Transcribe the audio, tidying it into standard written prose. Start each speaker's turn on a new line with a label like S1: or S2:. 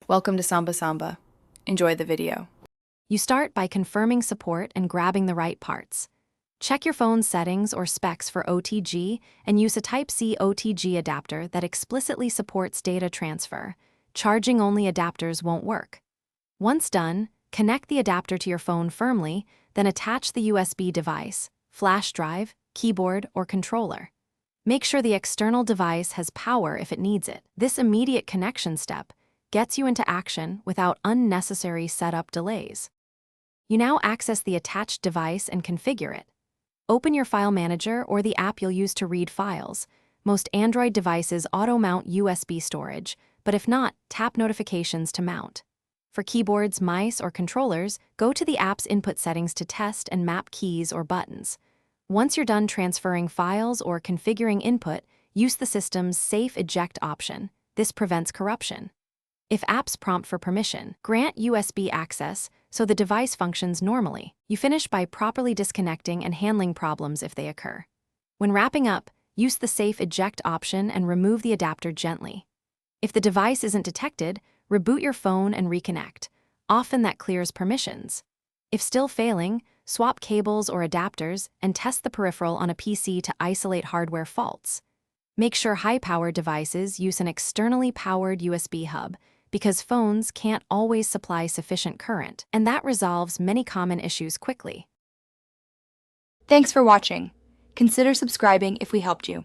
S1: Welcome to Samba Samba. Enjoy the video.
S2: You start by confirming support and grabbing the right parts. Check your phone's settings or specs for OTG and use a Type-C OTG adapter that explicitly supports data transfer. Charging-only adapters won't work. Once done, connect the adapter to your phone firmly, then attach the USB device, flash drive, keyboard, or controller. Make sure the external device has power if it needs it. This immediate connection step gets you into action without unnecessary setup delays. You now access the attached device and configure it. Open your file manager or the app you'll use to read files. Most Android devices auto-mount USB storage, but if not, tap notifications to mount. For keyboards, mice, or controllers, go to the app's input settings to test and map keys or buttons. Once you're done transferring files or configuring input, use the system's Safe Eject option. This prevents corruption. If apps prompt for permission, grant USB access so the device functions normally. You finish by properly disconnecting and handling problems if they occur. When wrapping up, use the Safe Eject option and remove the adapter gently. If the device isn't detected, reboot your phone and reconnect. Often that clears permissions. If still failing, swap cables or adapters and test the peripheral on a PC to isolate hardware faults. Make sure high-powered devices use an externally powered USB hub, because phones can't always supply sufficient current, and that resolves many common issues quickly.
S3: Thanks for watching. Consider subscribing if we helped you.